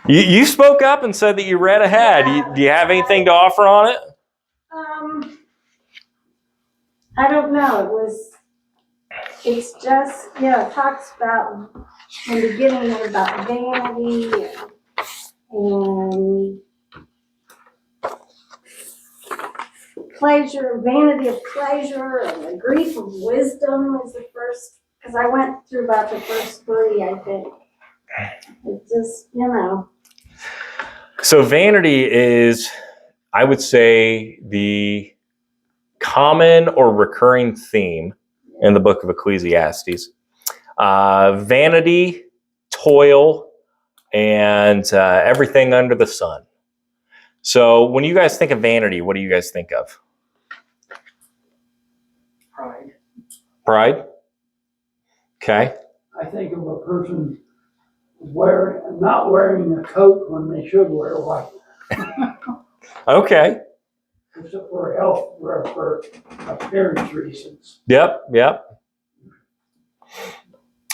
You spoke up and said that you read ahead. Do you have anything to offer on it? I don't know. It's just, it talks about, in the beginning, about vanity and pleasure, vanity of pleasure, and the grief of wisdom is the first, because I went through about the first three, I think. It's just, So vanity is, I would say, the common or recurring theme in the book of Ecclesiastes. Vanity, toil, and everything under the sun. So when you guys think of vanity, what do you guys think of? Pride. Pride? Okay. I think of a person not wearing a coat when they should wear one. Okay. Except for health, for appearance reasons. Yep.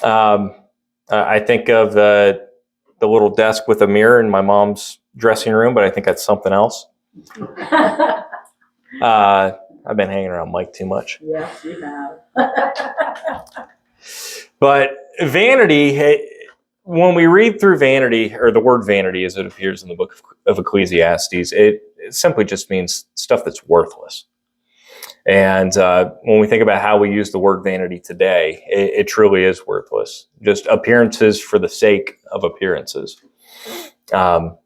I think of the little desk with a mirror in my mom's dressing room, but I think that's something else. I've been hanging around Mike too much. Yes, you have. But vanity, when we read through vanity, or the word vanity as it appears in the book of Ecclesiastes, it simply just means stuff that's worthless. And when we think about how we use the word vanity today, it truly is worthless. Just appearances for the sake of appearances. But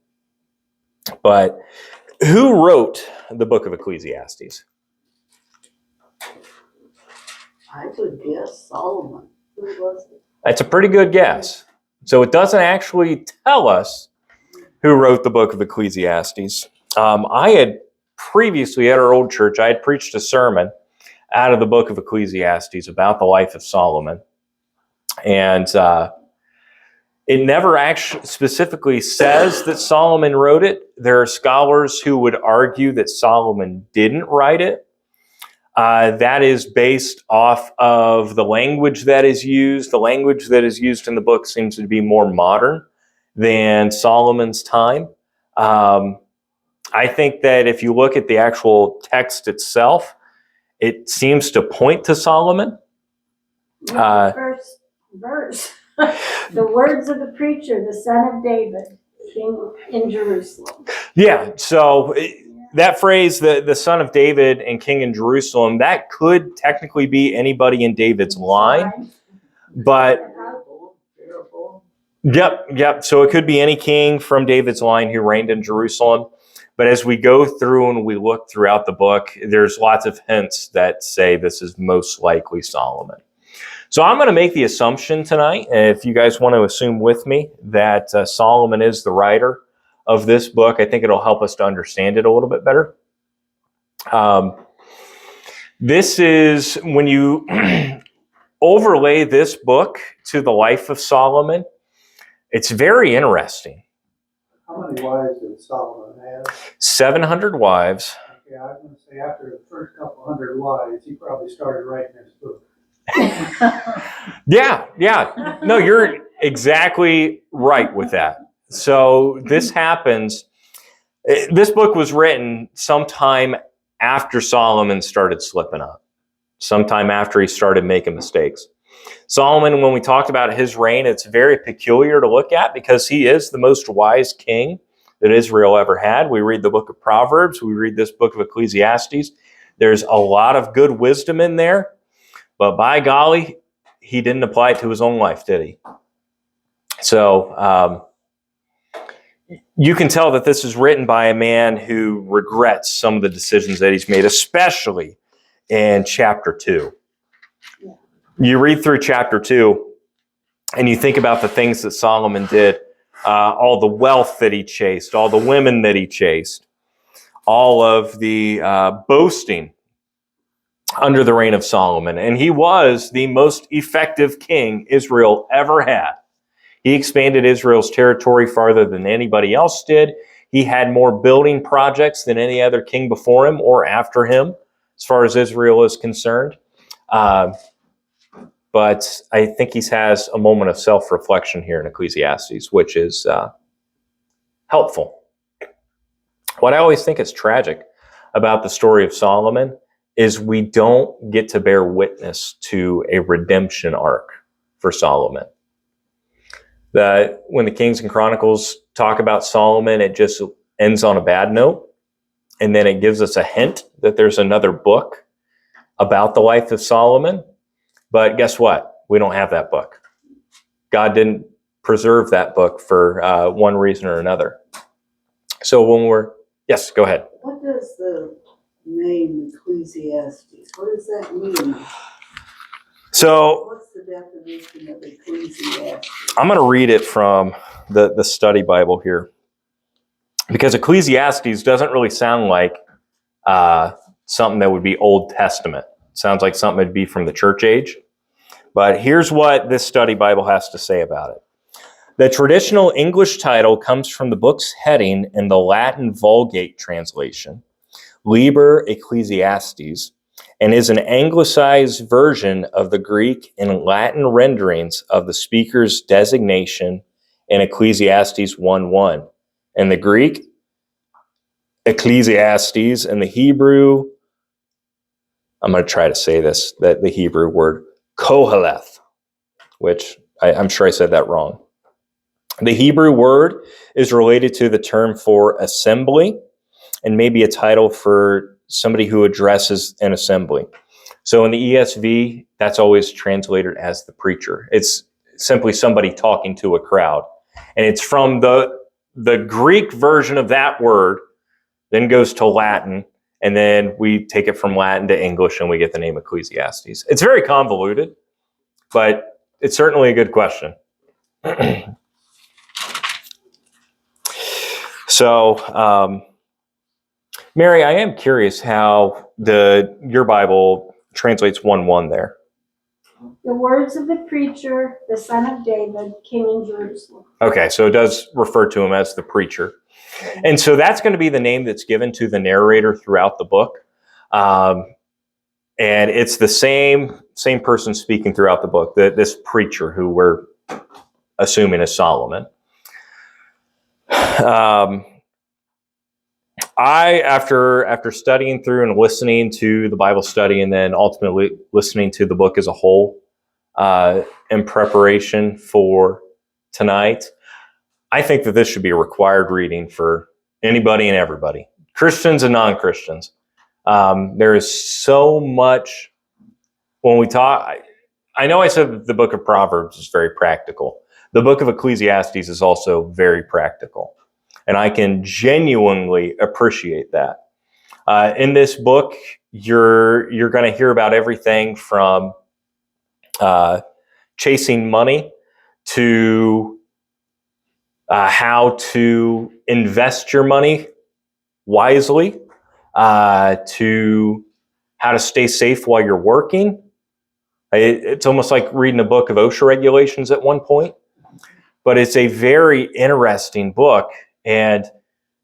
who wrote the book of Ecclesiastes? I would guess Solomon. Who was it? That's a pretty good guess. So it doesn't actually tell us who wrote the book of Ecclesiastes. I had previously at our old church, I had preached a sermon out of the book of Ecclesiastes about the life of Solomon. And it never actually specifically says that Solomon wrote it. There are scholars who would argue that Solomon didn't write it. That is based off of the language that is used. The language that is used in the book seems to be more modern than Solomon's time. I think that if you look at the actual text itself, it seems to point to Solomon. First verse. The words of the preacher, the son of David, king in Jerusalem. Yeah, so that phrase, the son of David and king in Jerusalem, that could technically be anybody in David's line. But Yep. So it could be any king from David's line who reigned in Jerusalem. But as we go through and we look throughout the book, there's lots of hints that say this is most likely Solomon. So I'm going to make the assumption tonight, if you guys want to assume with me, that Solomon is the writer of this book. I think it'll help us to understand it a little bit better. This is, when you overlay this book to the life of Solomon, it's very interesting. How many wives did Solomon have? 700 wives. Okay, I was going to say after the first couple hundred wives, he probably started writing this book. Yeah. No, you're exactly right with that. So this happens. This book was written sometime after Solomon started slipping up, sometime after he started making mistakes. Solomon, when we talked about his reign, it's very peculiar to look at because he is the most wise king that Israel ever had. We read the book of Proverbs. We read this book of Ecclesiastes. There's a lot of good wisdom in there, but by golly, he didn't apply it to his own life, did he? So you can tell that this is written by a man who regrets some of the decisions that he's made, especially in chapter 2. You read through chapter 2 and you think about the things that Solomon did, all the wealth that he chased, all the women that he chased, all of the boasting under the reign of Solomon. And he was the most effective king Israel ever had. He expanded Israel's territory farther than anybody else did. He had more building projects than any other king before him or after him, as far as Israel is concerned. But I think he has a moment of self-reflection here in Ecclesiastes, which is helpful. What I always think is tragic about the story of Solomon is we don't get to bear witness to a redemption arc for Solomon. That when the Kings and Chronicles talk about Solomon, it just ends on a bad note. And then it gives us a hint that there's another book about the life of Solomon. But guess what? We don't have that book. God didn't preserve that book for one reason or another. So yes, go ahead. What does the name Ecclesiastes, what does that mean? So What's the definition of Ecclesiastes? I'm going to read it from the study Bible here, because Ecclesiastes doesn't really sound like something that would be Old Testament. It sounds like something that'd be from the church age. But here's what this study Bible has to say about it. The traditional English title comes from the book's heading in the Latin Vulgate translation, Liber Ecclesiastes, and is an anglicized version of the Greek and Latin renderings of the speaker's designation in Ecclesiastes 1:1. In the Greek, Ecclesiastes, and the Hebrew, I'm going to try to say this, the Hebrew word, Koheleth, which I'm sure I said that wrong. The Hebrew word is related to the term for assembly and maybe a title for somebody who addresses an assembly. So in the ESV, that's always translated as the preacher. It's simply somebody talking to a crowd. And it's from the Greek version of that word, then goes to Latin, and then we take it from Latin to English and we get the name Ecclesiastes. It's very convoluted, but it's certainly a good question. So, Mary, I am curious how your Bible translates 1:1 there. The words of the preacher, the son of David, king in Jerusalem. Okay, so it does refer to him as the preacher. And so that's going to be the name that's given to the narrator throughout the book. And it's the same person speaking throughout the book, this preacher who we're assuming is Solomon. After studying through and listening to the Bible study and then ultimately listening to the book as a whole in preparation for tonight, I think that this should be a required reading for anybody and everybody, Christians and non-Christians. There is so much when we talk. I know I said that the book of Proverbs is very practical. The book of Ecclesiastes is also very practical. And I can genuinely appreciate that. In this book, you're going to hear about everything from chasing money to how to invest your money wisely, to how to stay safe while you're working. It's almost like reading a book of OSHA regulations at one point, but it's a very interesting book. And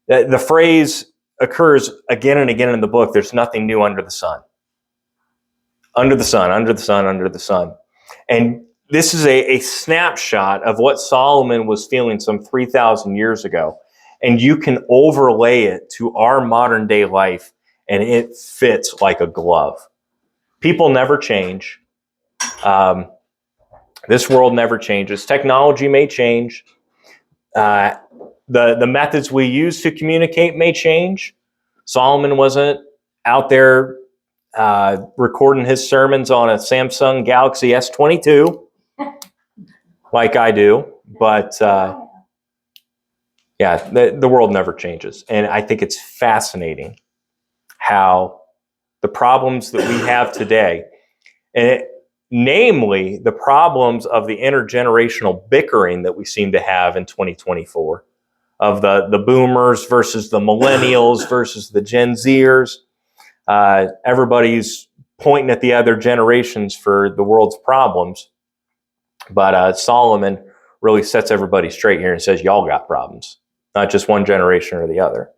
the phrase occurs again and again in the book. There's nothing new under the sun. Under the sun, under the sun, under the sun. And this is a snapshot of what Solomon was feeling some 3,000 years ago. And you can overlay it to our modern day life, and it fits like a glove. People never change. This world never changes. Technology may change. The methods we use to communicate may change. Solomon wasn't out there recording his sermons on a Samsung Galaxy S22 like I do. But the world never changes. And I think it's fascinating how the problems that we have today, namely the problems of the intergenerational bickering that we seem to have in 2024, of the boomers versus the millennials versus the Gen Zers. Everybody's pointing at the other generations for the world's problems. But Solomon really sets everybody straight here and says, y'all got problems, not just one generation or the other.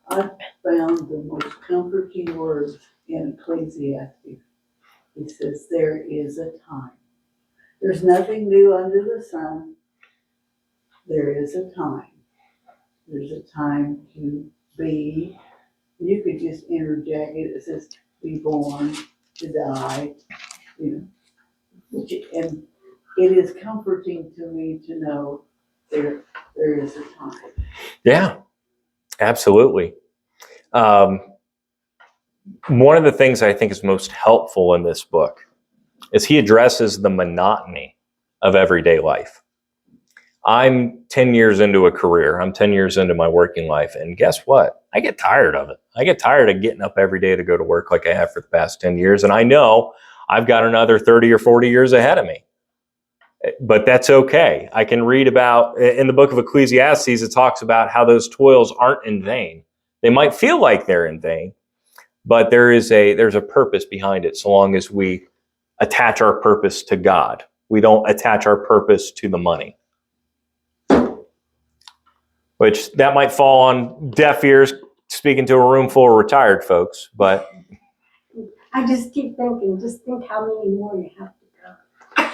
I found the most comforting words in Ecclesiastes. He says, there is a time. There's nothing new under the sun. There is a time. there's a time to be. You could just interject it. It says be born, to die, you know. And it is comforting to me to know there is a time. Yeah, absolutely. One of the things I think is most helpful in this book is he addresses the monotony of everyday life. I'm 10 years into a career. I'm 10 years into my working life. And guess what? I get tired of it. I get tired of getting up every day to go to work like I have for the past 10 years. And I know I've got another 30 or 40 years ahead of me. But that's okay. I can read about, in the book of Ecclesiastes, it talks about how those toils aren't in vain. They might feel like they're in vain, but there's a purpose behind it so long as we attach our purpose to God. We don't attach our purpose to the money. Which that might fall on deaf ears speaking to a room full of retired folks, but I just keep thinking, just think how many more you have to go.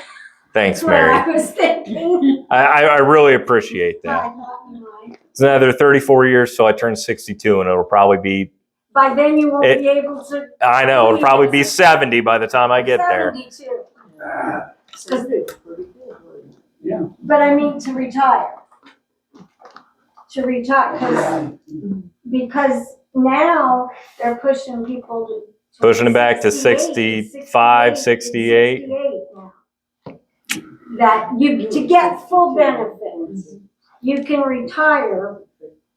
thanks, That's what I Mary. was thinking. I really appreciate that. I thought you might. It's another 34 years till I turn 62, and it'll probably be, By then you won't be able to. I know, it'll probably be 70 by the time I get there. 72. So it's pretty good, wasn't it? Yeah. But I mean to retire. To retire, because now they're pushing people to. Pushing it back to 68, 65, 68. now. That to get full benefits, you can retire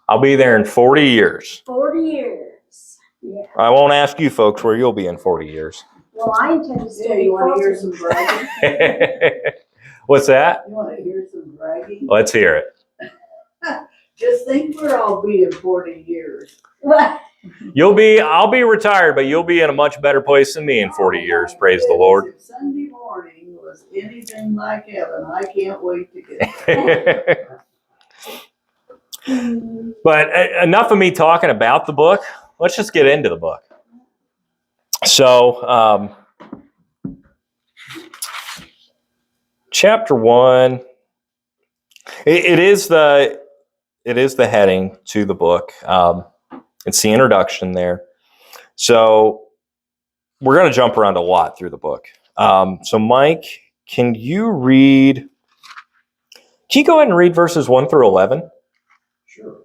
I'll be there in 40 years. 40 years. Yeah. I won't ask you folks where you'll be in 40 years. Well, I intend to Yeah, stay. you want to hear some bragging? What's that? You want to hear some bragging? Let's hear it. Just think where I'll be in 40 years. What? I'll be retired, but you'll be in a much better place than me in 40 years. Praise the Lord. If Sunday morning was anything like heaven, I can't wait to get there. But enough of me talking about the book. Let's just get into the book. So, chapter 1, it is the heading to the book. It's the introduction there. So we're going to jump around a lot through the book. So Mike, can you go ahead and read verses 1 through 11? Sure.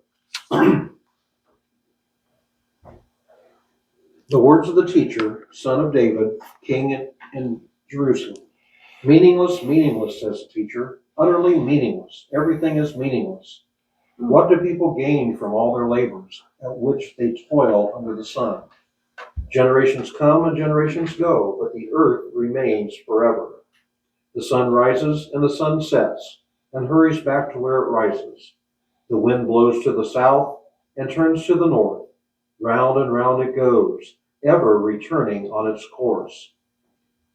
The words of the teacher, son of David, king in Jerusalem. Meaningless, meaningless, says the teacher. Utterly meaningless. Everything is meaningless. What do people gain from all their labors, at which they toil under the sun? Generations come and generations go, but the earth remains forever. The sun rises and the sun sets, and hurries back to where it rises. The wind blows to the south and turns to the north. Round and round it goes, ever returning on its course.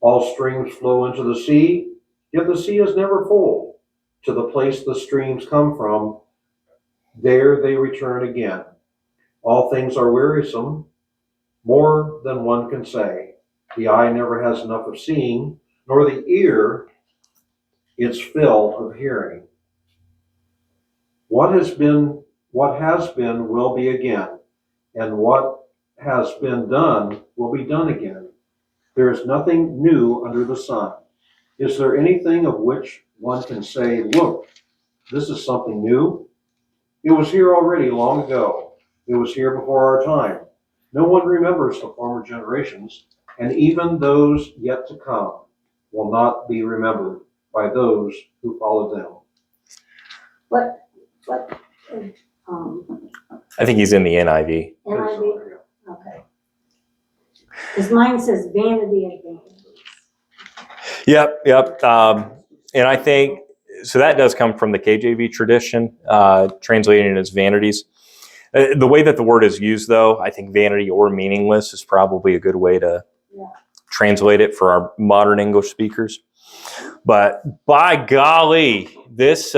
All streams flow into the sea, yet the sea is never full. To the place the streams come from, there they return again. All things are wearisome, more than one can say. The eye never has enough of seeing, nor the ear its fill of hearing. What has been will be again, and what has been done will be done again. There is nothing new under the sun. Is there anything of which one can say, look, this is something new? It was here already long ago. It was here before our time. No one remembers the former generations, and even those yet to come will not be remembered by those who follow them. What, I think he's in the NIV. NIV? Okay. Because mine says vanity of vanities. Yep. And I think, so that does come from the KJV tradition, translating it as vanities. The way that the word is used, though, I think vanity or meaningless is probably a good way to translate it for our modern English speakers. But by golly, this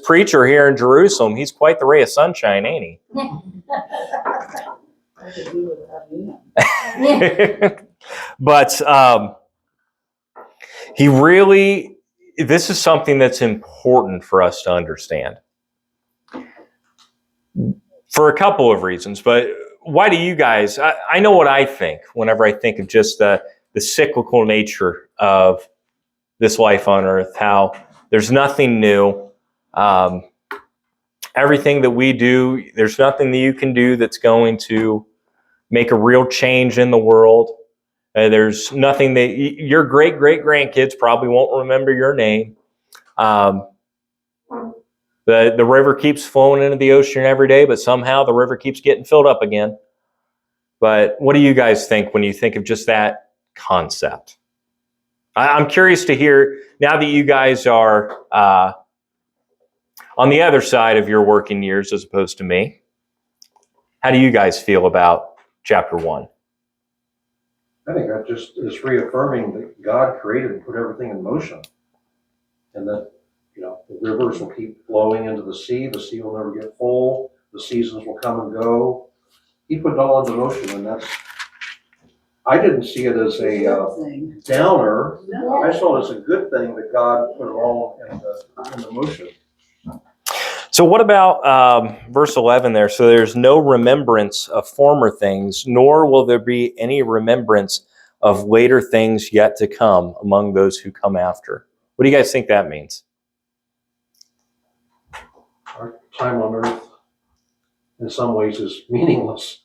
preacher here in Jerusalem, he's quite the ray of sunshine, ain't he? I could do without him. But he really, this is something that's important for us to understand. for a couple of reasons. But why do you guys? I know what I think whenever I think of just the cyclical nature of this life on earth, how there's nothing new. Everything that we do, there's nothing that you can do that's going to make a real change in the world. There's nothing that your great grandkids probably won't remember your name. The river keeps flowing into the ocean every day, but somehow the river keeps getting filled up again. But what do you guys think when you think of just that concept? I'm curious to hear, now that you guys are on the other side of your working years as opposed to me, how do you guys feel about chapter 1? I think that just is reaffirming that God created and put everything in motion. And that, the rivers will keep flowing into the sea will never get full, the seasons will come and go. He put it all into motion, and I didn't see it as a downer. No. I saw it as a good thing that God put it all into motion. So what about verse 11 there? So there's no remembrance of former things, nor will there be any remembrance of later things yet to come among those who come after. What do you guys think that means? Our time on earth, in some ways, is meaningless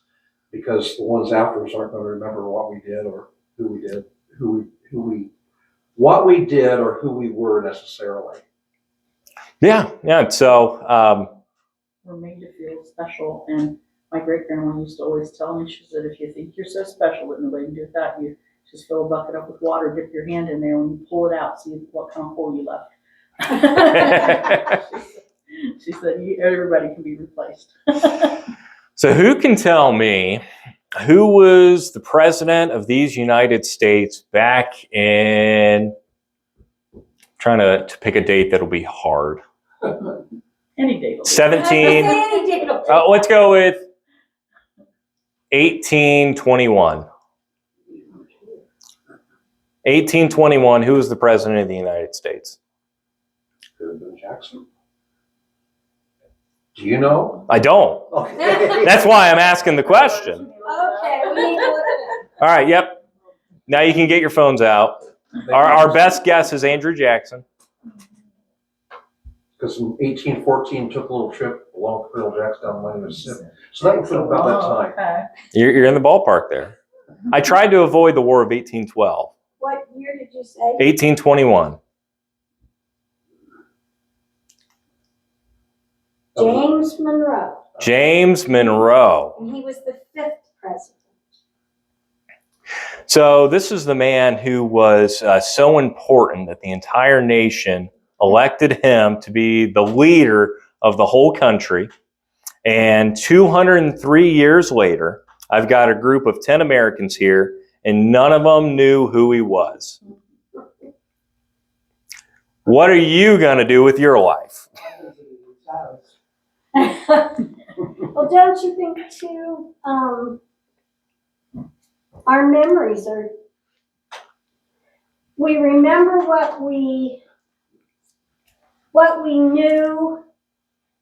because the ones after us aren't going to remember what we did or who we did, what we did or who we were necessarily. Yeah. So, We're made to feel special, and my great grandma used to always tell me, she said, if you think you're so special that nobody can do without you, just fill a bucket up with water, dip your hand in there, and you pull it out, see what kind of hole you left. She said, everybody can be replaced. so who can tell me who was the president of these United States back in, trying to pick a date that'll be hard. Any day. 17. Let's go with 1821. 1821. Who was the president of the United States? Could have been Jackson. Do you know? I don't. Okay. That's why I'm asking the question. Okay, we need to look at All right. Yep. Now you can get your phones out. Our best guess is Andrew Jackson. Because in 1814 took a little trip along Colonel Jackson down the Mississippi. So that would fit about that time. Okay. You're in the ballpark there. I tried to avoid the War of 1812. what year did you say? 1821. James Monroe, James Monroe. and he was the 5th president. So this is the man who was so important that the entire nation elected him to be the leader of the whole country. And 203 years later, I've got a group of 10 Americans here, and none of them knew who he was. What are you going to do with your life? Well, don't you think too, our memories are, we remember what we knew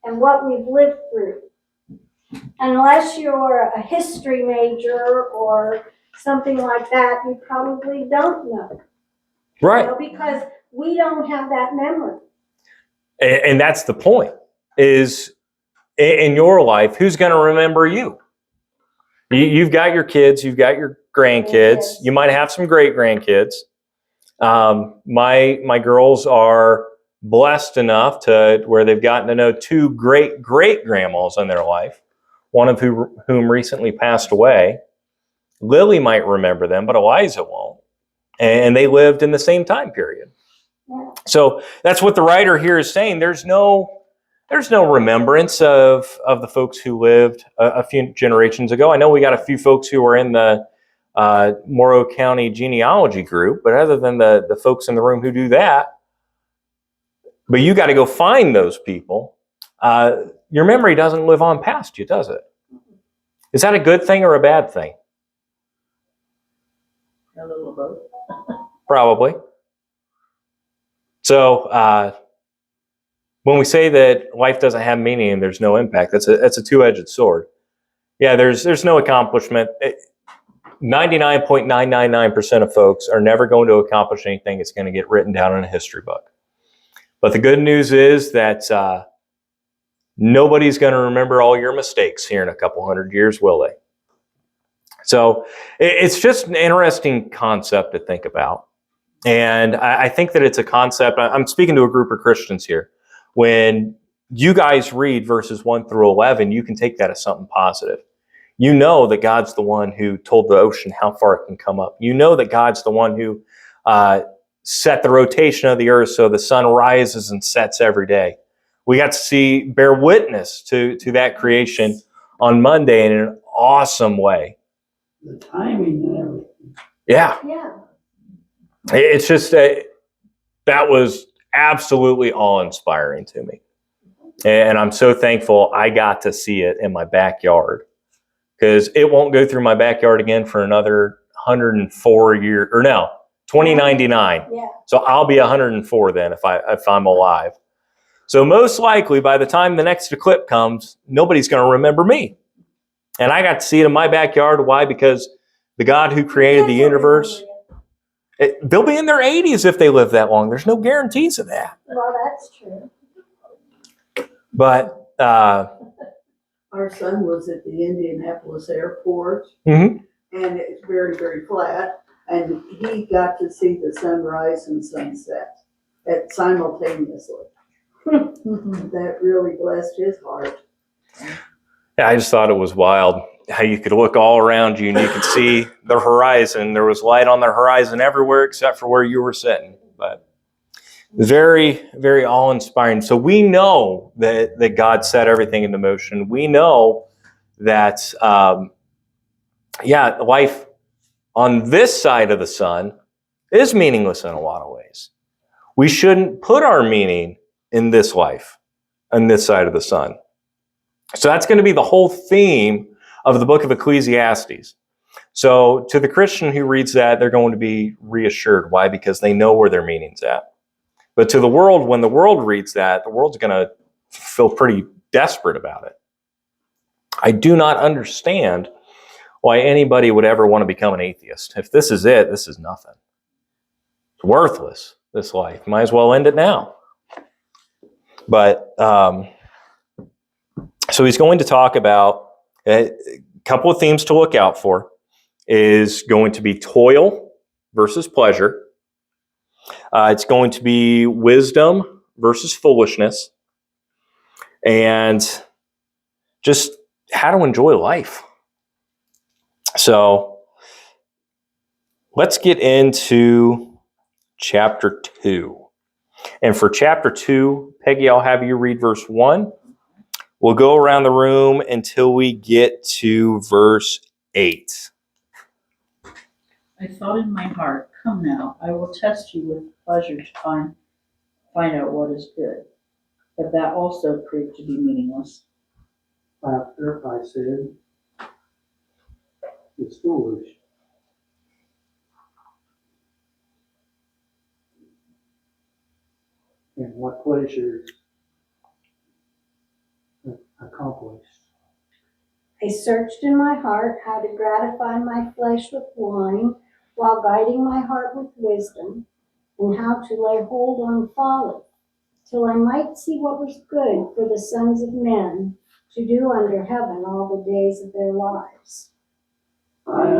and what we've lived through. Unless you're a history major or something like that, you probably don't know. Right. Because we don't have that memory. And that's the point, is in your life, who's going to remember you? You've got your kids, you've got your grandkids, you might have some great grandkids. My girls are blessed enough to where they've gotten to know 2 great grandmas in their life, one of whom recently passed away. Lily might remember them, but Eliza won't. And they lived in the same time period. Yeah. So that's what the writer here is saying. There's no remembrance of the folks who lived a few generations ago. I know we got a few folks who were in the Morrow County genealogy group, but other than the folks in the room who do that, but you got to go find those people. Your memory doesn't live on past you, does it? Is that a good thing or a bad thing? A little of both. Probably. So when we say that life doesn't have meaning and there's no impact, that's a two-edged sword. Yeah, there's no accomplishment. 99.999% of folks are never going to accomplish anything that's going to get written down in a history book. But the good news is that nobody's going to remember all your mistakes here in a couple hundred years, will they? So it's just an interesting concept to think about. And I think that it's a concept. I'm speaking to a group of Christians here. When you guys read verses 1 through 11, you can take that as something positive. You know that God's the one who told the ocean how far it can come up. You know that God's the one who set the rotation of the earth so the sun rises and sets every day. We got to bear witness to that creation on Monday in an awesome way. The timing and everything. Yeah. Yeah. It's just that was absolutely awe-inspiring to me. And I'm so thankful I got to see it in my backyard, because it won't go through my backyard again for another 104 years, or no, 2099. Yeah. So I'll be 104 then if I'm alive. So most likely by the time the next eclipse comes, nobody's going to remember me. And I got to see it in my backyard. Why? Because the God who created the universe, they'll be in their 80s if they live that long. There's no guarantees of that. Well, that's true. But Our son was at the Indianapolis airport, mhm. and it's very, very flat, and he got to see the sunrise and sunset simultaneously. That really blessed his heart. Yeah, I just thought it was wild how you could look all around you and you could see the horizon. There was light on the horizon everywhere except for where you were sitting. But very, very awe-inspiring. So we know that God set everything into motion. We know that, life on this side of the sun is meaningless in a lot of ways. We shouldn't put our meaning in this life, on this side of the sun. So that's going to be the whole theme of the book of Ecclesiastes. So to the Christian who reads that, they're going to be reassured. Why? Because they know where their meaning's at. But to the world, when the world reads that, the world's going to feel pretty desperate about it. I do not understand why anybody would ever want to become an atheist. If this is it, this is nothing. It's worthless, this life. Might as well end it now. But so he's going to talk about a couple of themes to look out for. Is going to be toil versus pleasure. It's going to be wisdom versus foolishness. And just how to enjoy life. So let's get into chapter 2. And for chapter 2, Peggy, I'll have you read verse 1. We'll go around the room until we get to verse 8. I thought in my heart, come now, I will test you with pleasure to find out what is good. But that also proved to be meaningless. Laughter, I said, is foolish. And what pleasures accomplished. I searched in my heart how to gratify my flesh with wine, while guiding my heart with wisdom, and how to lay hold on folly, till I might see what was good for the sons of men to do under heaven all the days of their lives. I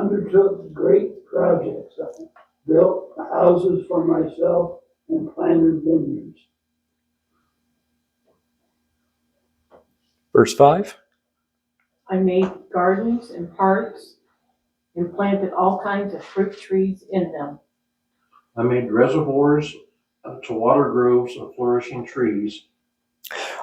undertook great projects. I built houses for myself and planted vineyards. Verse 5. I made gardens and parks and planted all kinds of fruit trees in them. I made reservoirs to water groves of flourishing trees.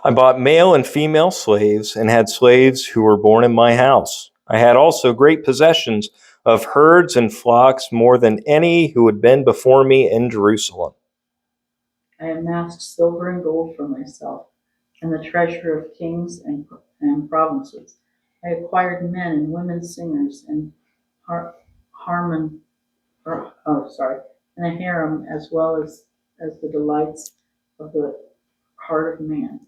I bought male and female slaves and had slaves who were born in my house. I had also great possessions of herds and flocks, more than any who had been before me in Jerusalem. I amassed silver and gold for myself, and the treasure of kings and provinces. I acquired men and women singers and and a harem, as well as the delights of the heart of man.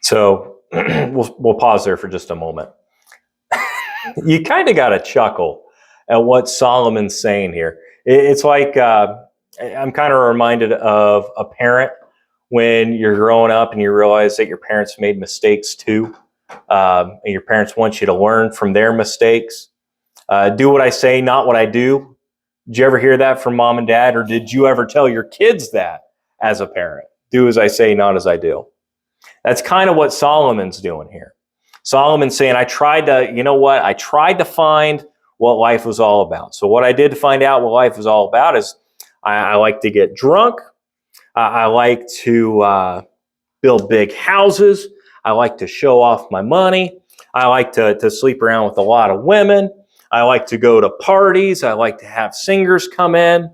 So we'll pause there for just a moment. You kind of got to chuckle at what Solomon's saying here. It's like I'm kind of reminded of a parent when you're growing up and you realize that your parents made mistakes too, and your parents want you to learn from their mistakes. Do what I say, not what I do. Did you ever hear that from mom and dad, or did you ever tell your kids that as a parent? Do as I say, not as I do. That's kind of what Solomon's doing here. Solomon's saying, I tried to find what life was all about. So what I did to find out what life was all about is I like to get drunk. I like to build big houses. I like to show off my money. I like to sleep around with a lot of women. I like to go to parties. I like to have singers come in.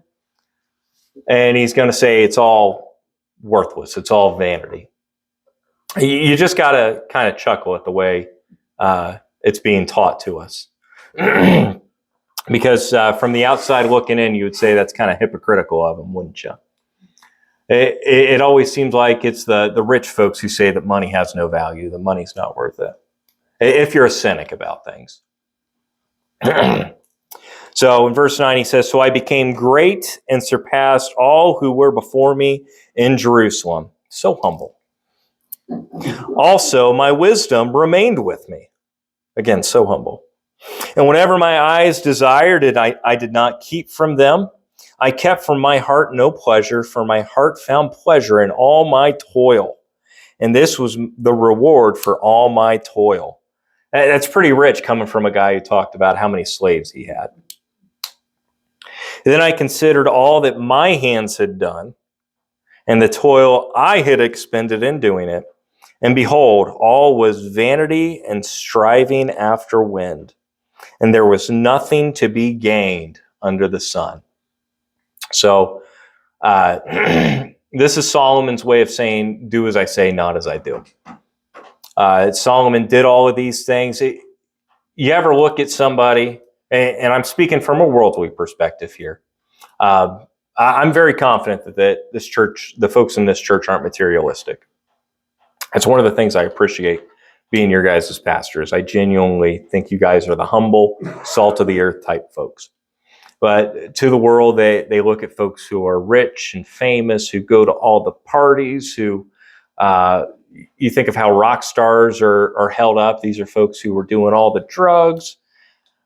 And he's going to say it's all worthless. It's all vanity. You just got to kind of chuckle at the way it's being taught to us. Because from the outside looking in, you would say that's kind of hypocritical of him, wouldn't you? It always seems like it's the rich folks who say that money has no value, the money's not worth it, if you're a cynic about things. So in verse 9, he says, so I became great and surpassed all who were before me in Jerusalem. So humble. Also, my wisdom remained with me. Again, so humble. And whatever my eyes desired, I did not keep from them. I kept from my heart no pleasure, for my heart found pleasure in all my toil. And this was the reward for all my toil. That's pretty rich coming from a guy who talked about how many slaves he had. And then I considered all that my hands had done, and the toil I had expended in doing it. And behold, all was vanity and striving after wind, and there was nothing to be gained under the sun. So this is Solomon's way of saying, do as I say, not as I do. Solomon did all of these things. You ever look at somebody, and I'm speaking from a worldly perspective here. I'm very confident that this church, the folks in this church, aren't materialistic. It's one of the things I appreciate being your guys' pastors. I genuinely think you guys are the humble, salt of the earth type folks. But to the world, they look at folks who are rich and famous, who go to all the parties, who you think of how rock stars are held up. These are folks who were doing all the drugs,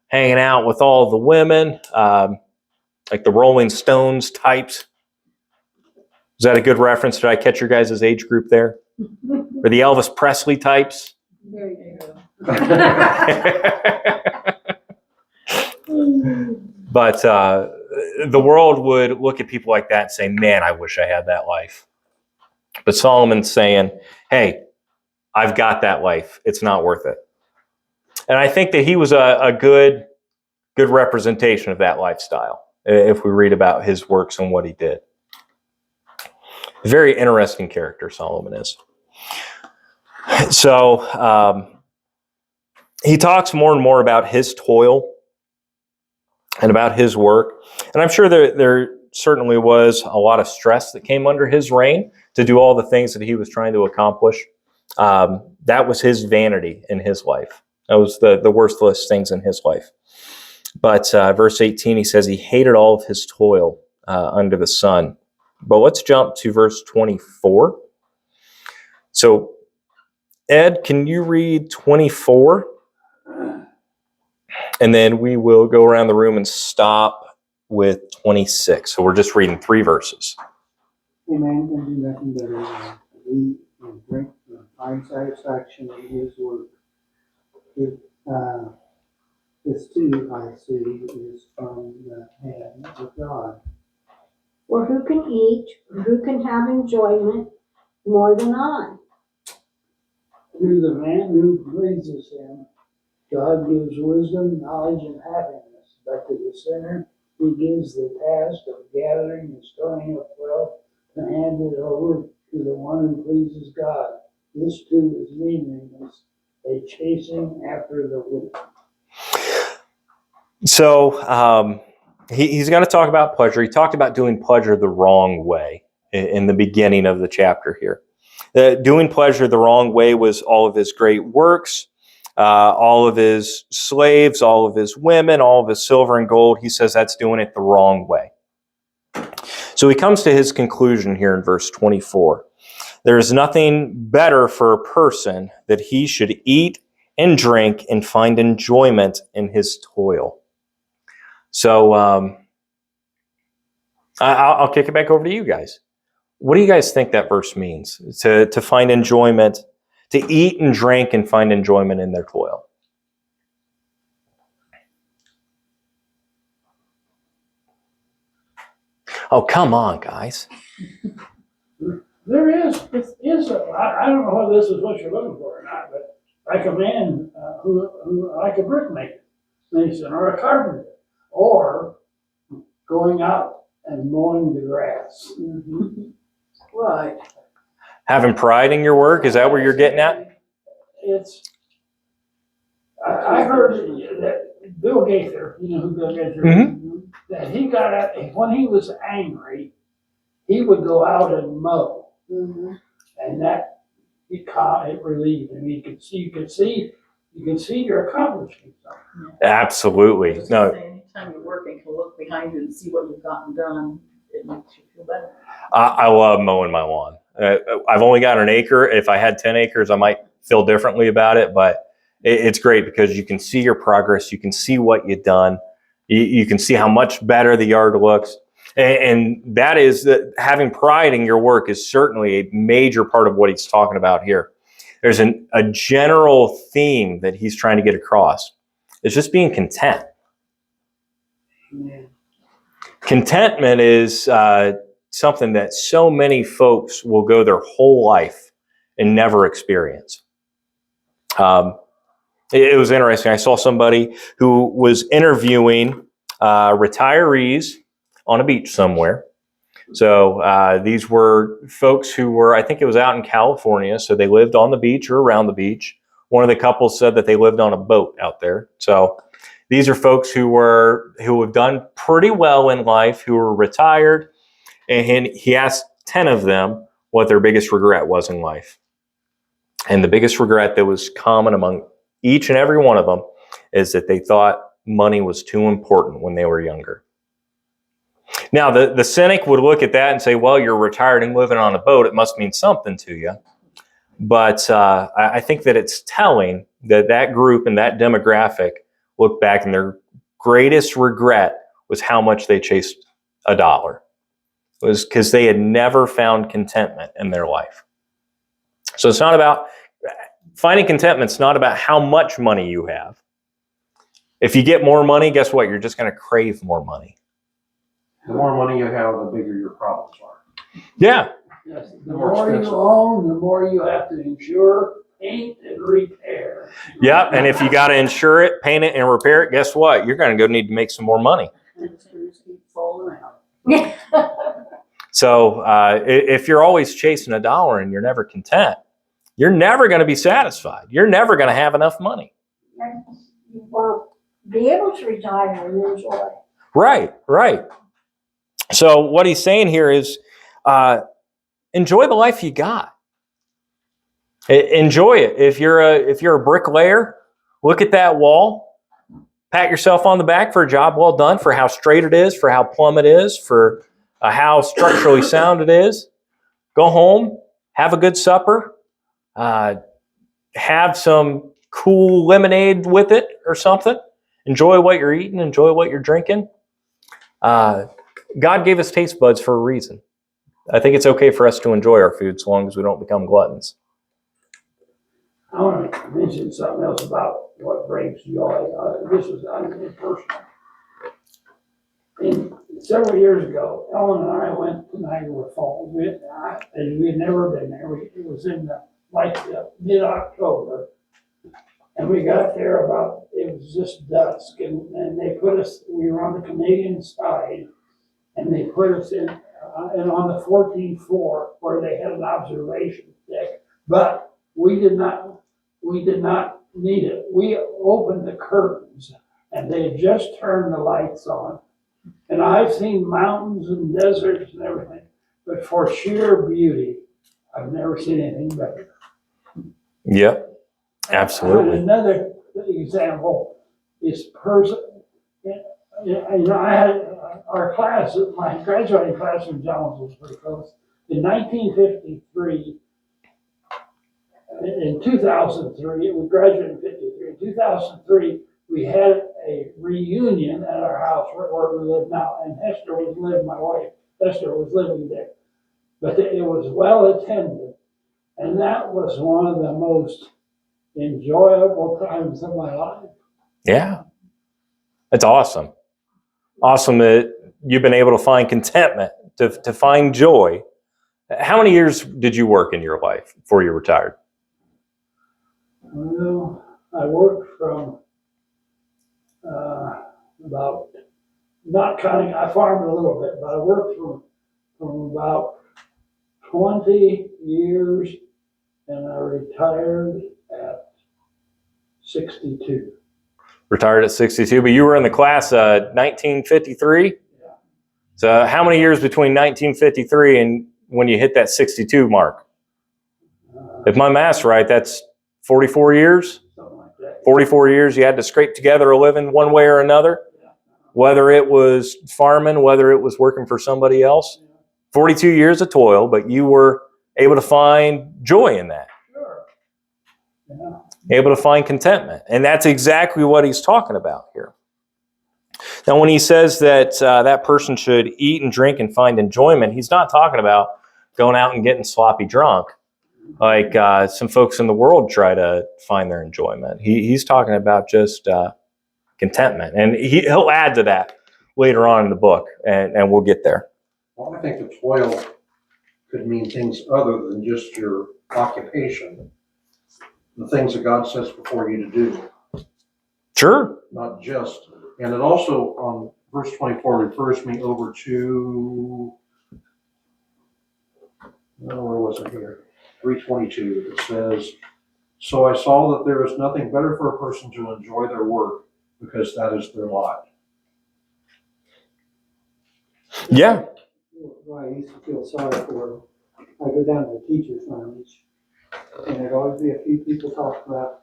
hanging out with all the women, like the Rolling Stones types. Is that a good reference? Did I catch your guys' age group there? Or the Elvis Presley types? There you go. But the world would look at people like that and say, man, I wish I had that life. But Solomon's saying, hey, I've got that life. It's not worth it. And I think that he was a good representation of that lifestyle, if we read about his works and what he did. Very interesting character, Solomon is. So he talks more and more about his toil and about his work. And I'm sure there certainly was a lot of stress that came under his reign to do all the things that he was trying to accomplish. That was his vanity in his life. That was the worthless things in his life. But verse 18, he says he hated all of his toil under the sun. But let's jump to verse 24. So, Ed, can you read 24? And then we will go around the room and stop with 26. So we're just reading 3 verses. A man can do nothing better than eat and drink and find satisfaction in his work. This too, I see, is from the hand of God. For who can eat, or who can have enjoyment more than I? To the man who pleases him, God gives wisdom, knowledge, and happiness. But to the sinner, he gives the task of gathering and storing up wealth to hand it over to the one who pleases God. This too is meaningless, a chasing after the wind. So he's going to talk about pleasure. He talked about doing pleasure the wrong way in the beginning of the chapter here. Doing pleasure the wrong way was all of his great works, all of his slaves, all of his women, all of his silver and gold. He says that's doing it the wrong way. So he comes to his conclusion here in verse 24. There is nothing better for a person that he should eat and drink and find enjoyment in his toil. So I'll kick it back over to you guys. What do you guys think that verse means? To find enjoyment, to eat and drink and find enjoyment in their toil. Oh, come on, guys. There is I don't know whether this is what you're looking for or not, but like a man who like a brickmaker, mason, or a carpenter, or going out and mowing the grass. Right. Having pride in your work, is that where you're getting at? I heard that Bill Gaither, you know who Bill Gaither is, that he got out, when he was angry, he would go out and mow. And that it relieved him. You could see you're accomplishing something. Absolutely. No. Anytime you're working, you can look behind you and see what you've gotten done. It makes you feel better. I love mowing my lawn. I've only got an acre. If I had 10 acres, I might feel differently about it, but it's great because you can see your progress. You can see what you've done. You can see how much better the yard looks. And that is that having pride in your work is certainly a major part of what he's talking about here. There's a general theme that he's trying to get across. It's just being content. Yeah. Contentment is something that so many folks will go their whole life and never experience. It was interesting. I saw somebody who was interviewing retirees on a beach somewhere. So these were folks who were, I think it was out in California, so they lived on the beach or around the beach. One of the couples said that they lived on a boat out there. So these are folks who have done pretty well in life, who were retired, and he asked 10 of them what their biggest regret was in life. And the biggest regret that was common among each and every one of them is that they thought money was too important when they were younger. Now, the cynic would look at that and say, well, you're retired and living on a boat. It must mean something to you. But I think that it's telling that that group and that demographic look back and their greatest regret was how much they chased a dollar. It was because they had never found contentment in their life. So it's not about finding contentment. It's not about how much money you have. If you get more money, guess what? You're just going to crave more money. The more money you have, the bigger your problems are. Yeah. Yes, the more you own, the more you have to insure, paint, and repair. Yeah, and if you got to insure it, paint it, and repair it, guess what? You're going to go need to make some more money. And the screws keep falling out. So if you're always chasing a dollar and you're never content, you're never going to be satisfied. You're never going to have enough money. You won't be able to retire and enjoy. Right. So what he's saying here is enjoy the life you got. Enjoy it. If you're a bricklayer, look at that wall, pat yourself on the back for a job well done, for how straight it is, for how plumb it is, for how structurally sound it is. Go home, have a good supper, have some cool lemonade with it or something. Enjoy what you're eating, enjoy what you're drinking. God gave us taste buds for a reason. I think it's okay for us to enjoy our food so long as we don't become gluttons. I want to mention something else about what brings joy. This is personal. Several years ago, Ellen and I went to Niagara Falls. We had never been there. It was in mid-October. And we got there it was just dusk. And they put us, we were on the Canadian side. And they put us in on the 14th floor where they had an observation deck. But we did not need it. We opened the curtains and they had just turned the lights on. And I've seen mountains and deserts and everything, but for sheer beauty, I've never seen anything better. Yep, absolutely. Another example is person. I had our class, my graduating class in Jones was pretty close. In 1953, in 2003, we graduated in 53. In 2003, we had a reunion at our house where we live now, and my wife, Hester was living there. But it was well attended, and that was one of the most enjoyable times of my life. Yeah, it's awesome. Awesome that you've been able to find contentment, to find joy. How many years did you work in your life before you retired? Well, I worked from about, not counting, I farmed a little bit, but I worked from about 20 years, and I retired at 62. Retired at 62, but you were in the class 1953? Yeah. So how many years between 1953 and when you hit that 62 mark? If my math's right, that's 44 years? Something like that. 44 years you had to scrape together a living one way or another, whether it was farming, whether it was working for somebody else. 42 years of toil, but you were able to find joy in that. Sure. Yeah. Able to find contentment. And that's exactly what he's talking about here. Now, when he says that that person should eat and drink and find enjoyment, he's not talking about going out and getting sloppy drunk like some folks in the world try to find their enjoyment. He's talking about just contentment. And he'll add to that later on in the book, and we'll get there. Well, I think the toil could mean things other than just your occupation. The things that God sets before you to do. Sure. Not just. And it also, on verse 24, refers me over to, where was it here? 3:22. It says, "So I saw that there is nothing better for a person to enjoy their work, because that is their lot." Yeah. Well, I used to feel sorry for, I go down to the teacher's lounge, and there'd always be a few people talk about,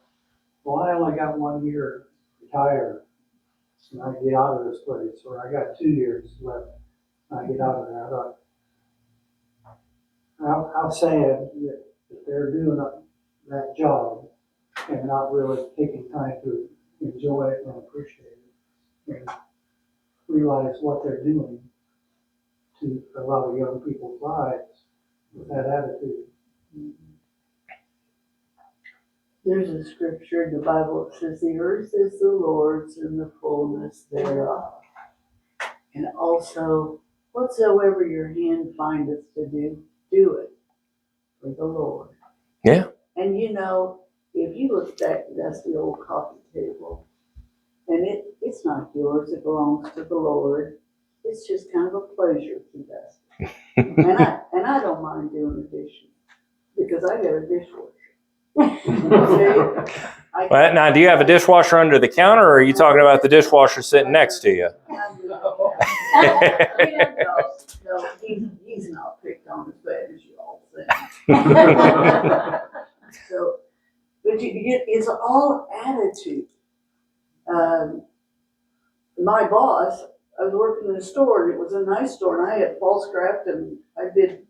well, I only got 1 year to retire, and I get out of this place, or I got 2 years left, and I get out of there. I thought, how sad that they're doing that job and not really taking time to enjoy it and appreciate it, and realize what they're doing to a lot of young people's lives with that attitude. There's a scripture in the Bible that says, "The earth is the Lord's and the fullness thereof." And also, whatsoever your hand findeth to do, do it for the Lord. Yeah. And you know, if you look at that dusty old coffee table, and it's not yours, it belongs to the Lord. It's just kind of a pleasure to dust it. and I don't mind doing the dishes because I got a dishwasher. Well, now, do you have a dishwasher under the counter, or are you talking about the dishwasher sitting next to you? No, he's not picked on as bad as you all think. So, but it's all attitude. My boss, I was working in a store, and it was a nice store, and I had false wrapped, and I did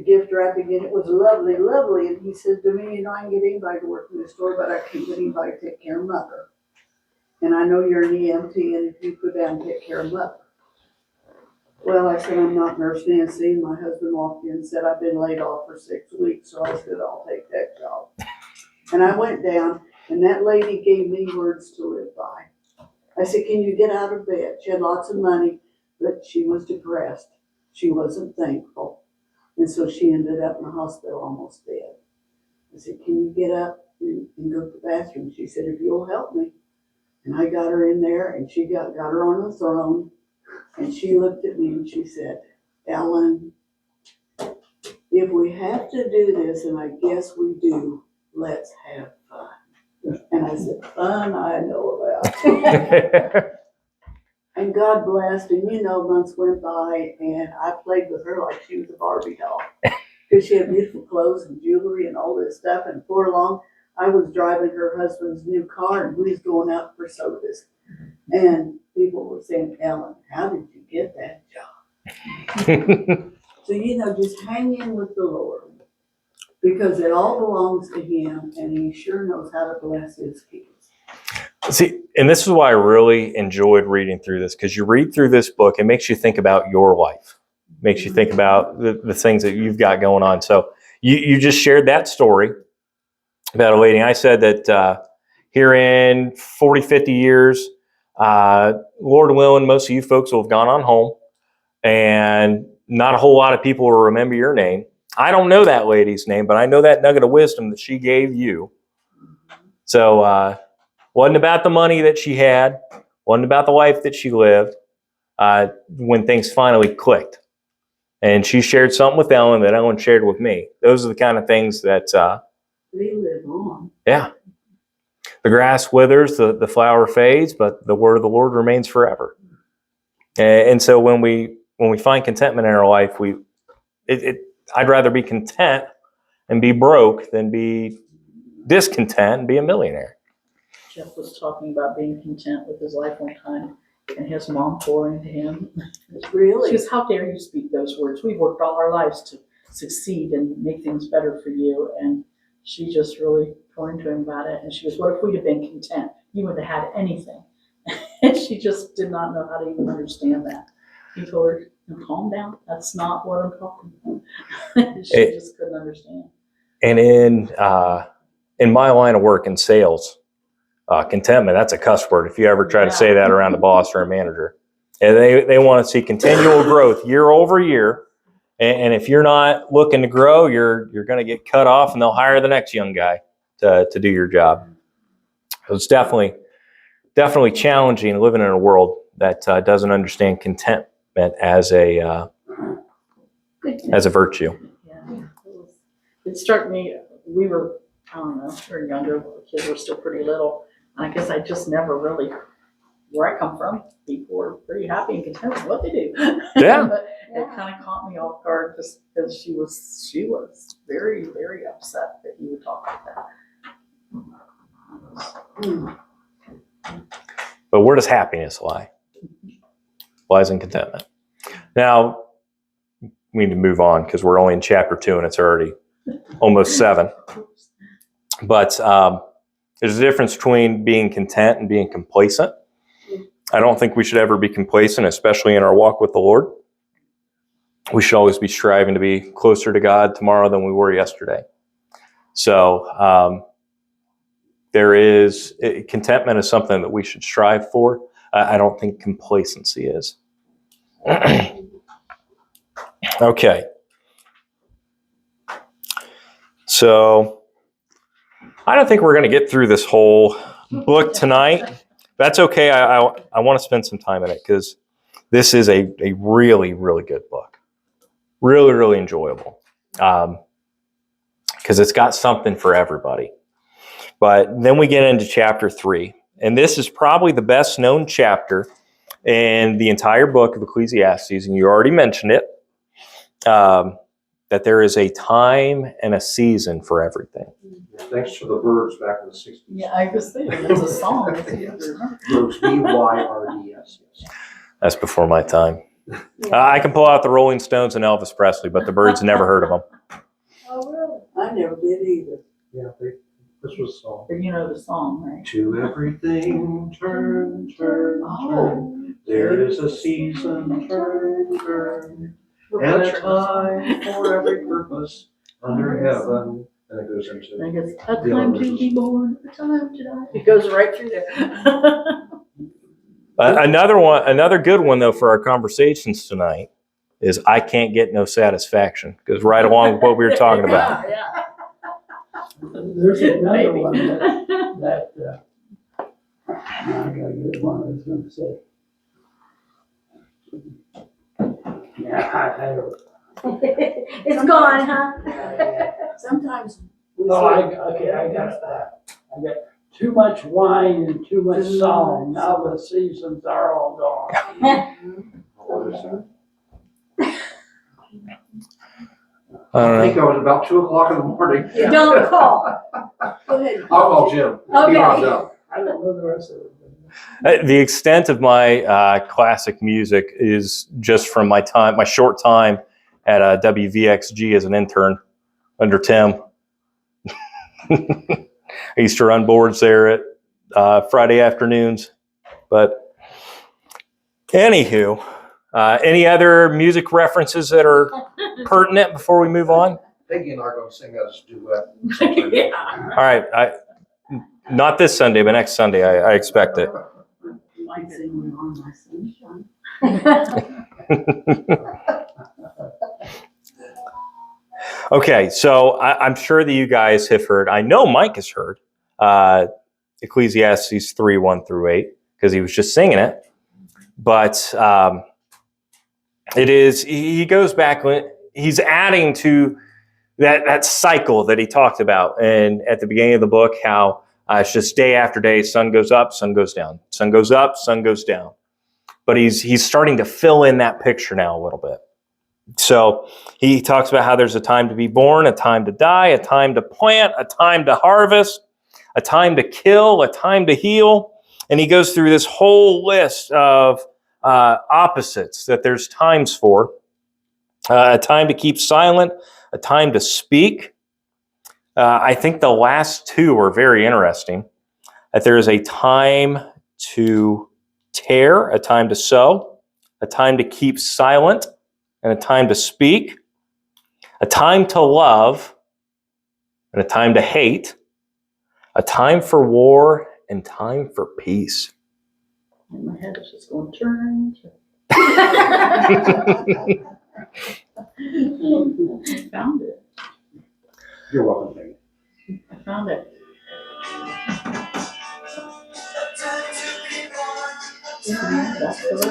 gift wrapping, and it was lovely, lovely. And he said to me, I can get anybody to work in the store, but I can't get anybody to take care of Mother. And I know you're an EMT, and if you go down and take care of Mother. Well, I said, I'm not Nurse Nancy. And my husband walked in and said, I've been laid off for 6 weeks. So I said, I'll take that job. And I went down, and that lady gave me words to live by. I said, can you get out of bed? She had lots of money, but she was depressed. She wasn't thankful. And so she ended up in the hospital almost dead. I said, can you get up and go to the bathroom? She said, if you'll help me. And I got her in there, and she got her on the throne, and she looked at me and she said, Ellen, if we have to do this, and I guess we do, let's have fun. And I said, fun I know about. And God blessed, and months went by, and I played with her like she was a Barbie doll. because she had beautiful clothes and jewelry and all this stuff. And before long, I was driving her husband's new car, and we was going out for sodas. And people were saying, Ellen, how did you get that job? So, just hang in with the Lord, because it all belongs to Him, and He sure knows how to bless His kids. See, and this is why I really enjoyed reading through this, because you read through this book, it makes you think about your life. It makes you think about the things that you've got going on. So you just shared that story about a lady. I said that here in 40, 50 years, Lord willing, most of you folks will have gone on home, and not a whole lot of people will remember your name. I don't know that lady's name, but I know that nugget of wisdom that she gave you. So wasn't about the money that she had, wasn't about the life that she lived, when things finally clicked. And she shared something with Ellen that Ellen shared with me. Those are the kind of things that, They live on. yeah. The grass withers, the flower fades, but the word of the Lord remains forever. And so when we find contentment in our life, I'd rather be content and be broke than be discontent and be a millionaire. Jeff was talking about being content with his life one time, and his mom pouring to him. Really? She goes, how dare you speak those words? We've worked all our lives to succeed and make things better for you. And she just really pouring to him about it. And she goes, what if we'd have been content? You wouldn't have had anything. And she just did not know how to even understand that. He told her, calm down. That's not what I'm talking about. She just couldn't understand. And in my line of work in sales, contentment, that's a cuss word. If you ever try to say that around a boss or a manager, and they want to see continual growth year over year. And if you're not looking to grow, you're going to get cut off, and they'll hire the next young guy to do your job. So it's definitely challenging living in a world that doesn't understand contentment as a virtue. Yeah, it struck me. We were, I don't know, we were younger. The kids were still pretty little. And I guess I just never really, where I come from, people were pretty happy and content with what they do. Yeah. But it kind of caught me off guard just because she was very, very upset that you would talk like that. But where does happiness lie? Lies in contentment. Now, we need to move on because we're only in chapter 2 and it's already almost 7. But there's a difference between being content and being complacent. I don't think we should ever be complacent, especially in our walk with the Lord. We should always be striving to be closer to God tomorrow than we were yesterday. So contentment is something that we should strive for. I don't think complacency is. Okay. So I don't think we're going to get through this whole book tonight. That's okay. I want to spend some time in it because this is a really, really good book. Really, really enjoyable. Because it's got something for everybody. But then we get into chapter 3. And this is probably the best known chapter in the entire book of Ecclesiastes. And you already mentioned it. That there is a time and a season for everything. Thanks to the birds back in the 60s. Yeah, I was thinking, there's a song. Birds, BYRDS. That's before my time. I can pull out the Rolling Stones and Elvis Presley, but the Birds never heard of them. Oh, really? I never did either. Yeah, this was a song. But you know the song, right? To everything, turn, turn, turn. There is a season, turn, turn. And a time for every purpose under heaven. And it goes into. I guess a time to be born, a time to die. It goes right through there. Another good one though for our conversations tonight is "I Can't Get No Satisfaction." Goes right along with what we were talking about. Yeah. There's another one that I gotta get one I was gonna say. Yeah, I don't. It's gone, huh? Sometimes. No, I got that. I got too much wine and too much song. Now the seasons are all gone. What is that? I I don't think know. I was about 2:00 in the morning. Yeah. Don't call. Go ahead. I'll call Jim. He Okay. brought it up. I don't know the rest of it. The extent of my classic music is just from my short time at WVXG as an intern under Tim. I used to run boards there at Friday afternoons. But anywho, any other music references that are pertinent before we move on? Peggy and I are going to sing us a duet. Yeah. All right, not this Sunday, but next Sunday, I expect it. Like singing on my sunshine. Okay, so I'm sure that you guys have heard, I know Mike has heard, Ecclesiastes 3:1-8, because he was just singing it. But he goes back, he's adding to that cycle that he talked about. And at the beginning of the book, how it's just day after day, sun goes up, sun goes down, sun goes up, sun goes down. But he's starting to fill in that picture now a little bit. So he talks about how there's a time to be born, a time to die, a time to plant, a time to harvest, a time to kill, a time to heal. And he goes through this whole list of opposites that there's times for. A time to keep silent, a time to speak. I think the last two are very interesting. That there is a time to tear, a time to sow, a time to keep silent, and a time to speak, a time to love, and a time to hate, a time for war, and time for peace. And my head is just going turn. Found it. You're welcome, Peggy. I found it.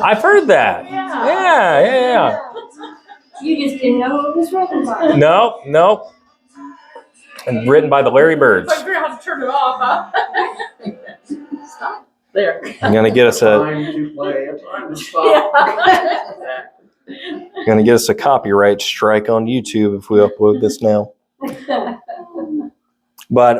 I've heard that. Yeah. You just didn't know who it was written by. No. And written by the Larry Birds. I figured out how to turn it off, huh? Stop. There. I'm gonna get us a Time to play, a time to stop. copyright strike on YouTube if we upload this now. But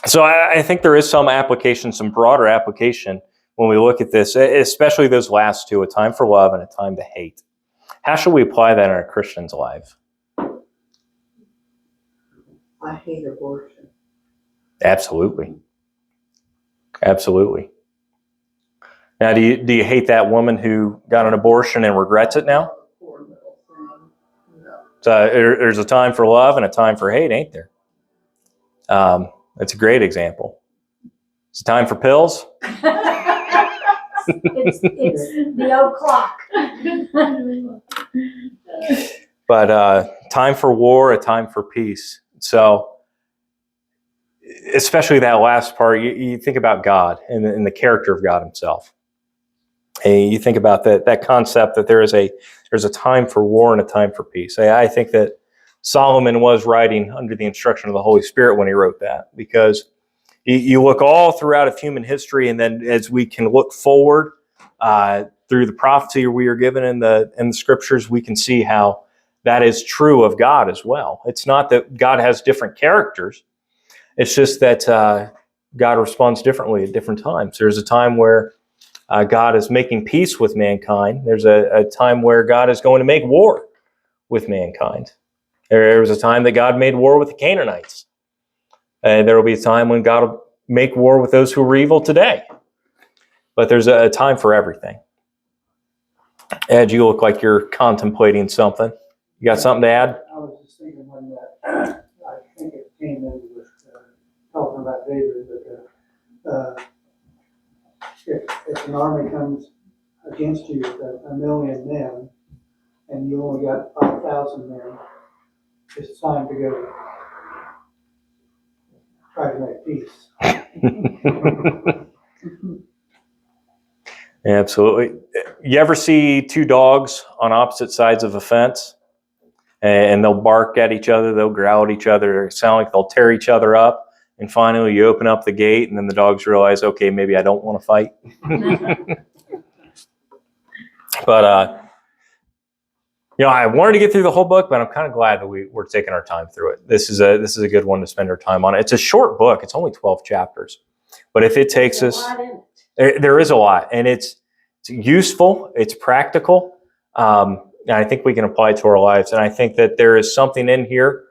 so I think there is some application, some broader application when we look at this, especially those last two, a time for love and a time to hate. How should we apply that in a Christian's life? I hate abortion. Absolutely. Now, do you hate that woman who got an abortion and regrets it now? Poor little thing. No. So there's a time for love and a time for hate, ain't there? That's a great example. It's a time for pills. It's the o'clock. But time for war, a time for peace. So, especially that last part, you think about God and the character of God himself. And you think about that concept that there's a time for war and a time for peace. I think that Solomon was writing under the instruction of the Holy Spirit when he wrote that, because you look all throughout of human history, and then as we can look forward through the prophecy we are given in the scriptures, we can see how that is true of God as well. It's not that God has different characters. It's just that God responds differently at different times. There's a time where God is making peace with mankind. There's a time where God is going to make war with mankind. There was a time that God made war with the Canaanites. There will be a time when God will make war with those who are evil today. But there's a time for everything. Ed, you look like you're contemplating something. You got something to add? I was just thinking when that, I think it came in with talking about David, but if an army comes against you with a million men and you only got 5,000 men, it's time to go try to make peace. Absolutely. You ever see two dogs on opposite sides of a fence? And they'll bark at each other, they'll growl at each other, it sound like they'll tear each other up. And finally you open up the gate and then the dogs realize, okay, maybe I don't want to fight. But I wanted to get through the whole book, but I'm kind of glad that we're taking our time through it. This is a good one to spend our time on. It's a short book. It's only 12 chapters. But if it takes There's a us, lot in it. there is a lot, and it's useful, it's practical, and I think we can apply it to our lives. And I think that there is something in here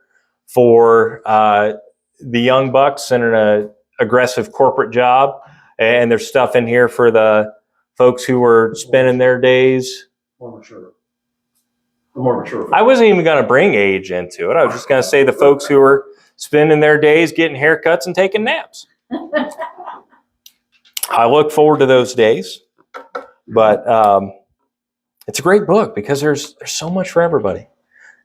for the young bucks in an aggressive corporate job, and there's stuff in here for the folks who were spending their days. More mature. The more mature. I wasn't even going to bring age into it. I was just going to say the folks who were spending their days getting haircuts and taking naps. I look forward to those days, but it's a great book because there's so much for everybody.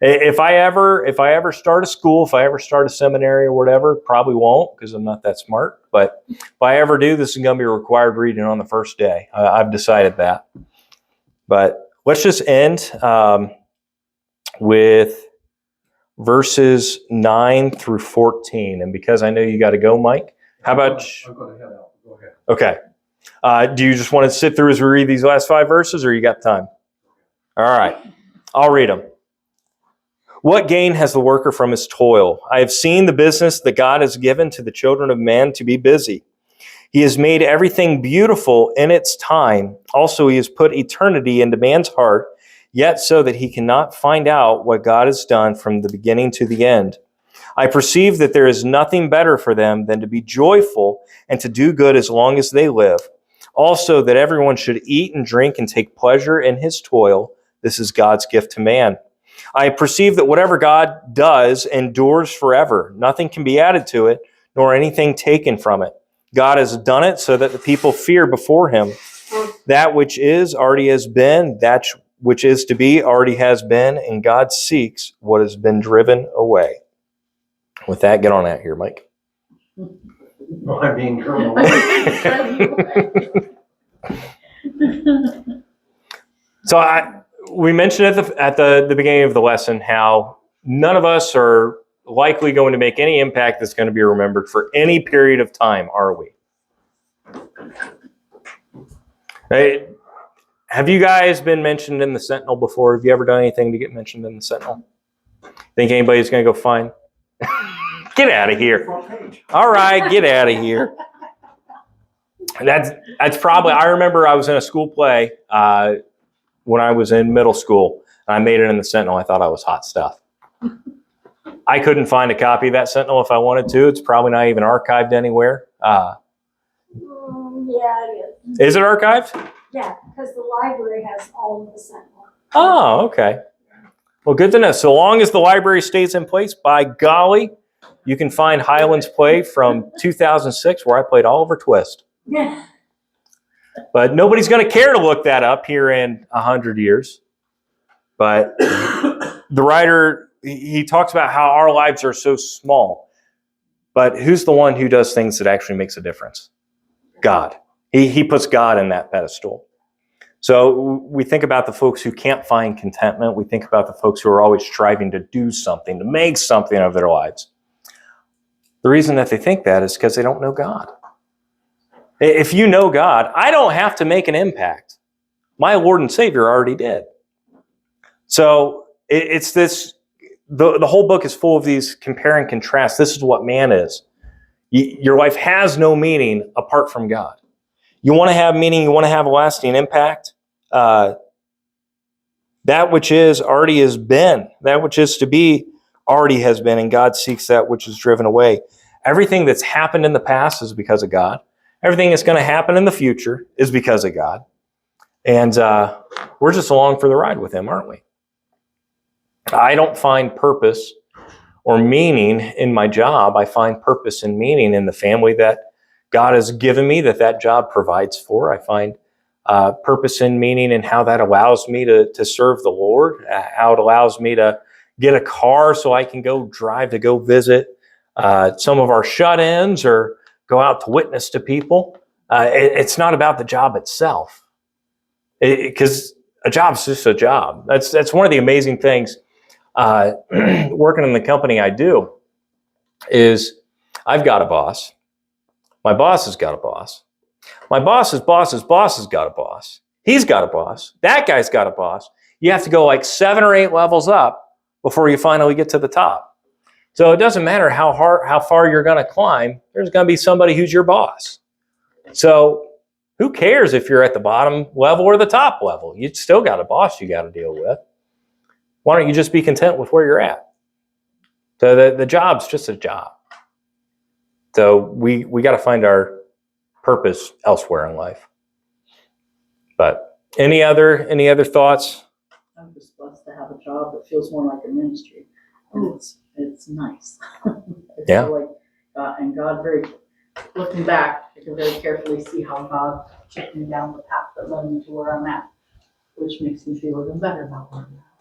If I ever start a school, if I ever start a seminary or whatever, probably won't because I'm not that smart. But if I ever do, this is going to be required reading on the first day. I've decided that. But let's just end with verses 9 through 14. And because I know you got to go, Mike, how about... I'm going to head out. Go ahead. Okay. Do you just want to sit through as we read these last 5 verses, or you got time? All right. I'll read them. What gain has the worker from his toil? I have seen the business that God has given to the children of man to be busy. He has made everything beautiful in its time. Also, he has put eternity into man's heart, yet so that he cannot find out what God has done from the beginning to the end. I perceive that there is nothing better for them than to be joyful and to do good as long as they live. Also, that everyone should eat and drink and take pleasure in his toil. This is God's gift to man. I perceive that whatever God does endures forever. Nothing can be added to it, nor anything taken from it. God has done it so that the people fear before him. That which is already has been, that which is to be already has been, and God seeks what has been driven away. With that, get on out here, Mike. I'm being driven away. So we mentioned at the beginning of the lesson how none of us are likely going to make any impact that's going to be remembered for any period of time, are we? Right? Have you guys been mentioned in the Sentinel before? Have you ever done anything to get mentioned in the Sentinel? Think anybody's going to go find? Get out of here. All right, get out of here. That's probably, I remember I was in a school play when I was in middle school, and I made it in the Sentinel. I thought I was hot stuff. I couldn't find a copy of that Sentinel if I wanted to. It's probably not even archived anywhere. Yeah, it is. Is it archived? Yeah, because the library has all of the Sentinel. Oh, okay. Well, good to know. So long as the library stays in place, by golly, you can find Highlands play from 2006 where I played Oliver Twist. Yeah. But nobody's going to care to look that up here in 100 years. But the writer, he talks about how our lives are so small. But who's the one who does things that actually makes a difference? God. He puts God in that pedestal. So we think about the folks who can't find contentment. We think about the folks who are always striving to do something, to make something of their lives. The reason that they think that is because they don't know God. If you know God, I don't have to make an impact. My Lord and Savior already did. So it's this, the whole book is full of these compare and contrast. This is what man is. Your life has no meaning apart from God. You want to have meaning, you want to have a lasting impact. That which is already has been. That which is to be already has been, and God seeks that which is driven away. Everything that's happened in the past is because of God. Everything that's going to happen in the future is because of God. And we're just along for the ride with him, aren't we? I don't find purpose or meaning in my job. I find purpose and meaning in the family that God has given me, that job provides for. I find purpose and meaning in how that allows me to serve the Lord, how it allows me to get a car so I can go drive to go visit some of our shut-ins or go out to witness to people. It's not about the job itself, because a job's just a job. That's one of the amazing things working in the company I do is I've got a boss. My boss has got a boss. My boss's boss's boss has got a boss. He's got a boss. That guy's got a boss. you have to go like 7 or 8 levels up before you finally get to the top. So it doesn't matter how far you're going to climb. There's going to be somebody who's your boss. So who cares if you're at the bottom level or the top level? You still got a boss you got to deal with. Why don't you just be content with where you're at? So the job's just a job. So we got to find our purpose elsewhere in life. But any other thoughts? I'm just blessed to have a job that feels more like a ministry. And it's nice. I Yeah. feel like God looking back, I can very carefully see how God took me down the path that led me to where I'm at, which makes me feel even better about where I'm at.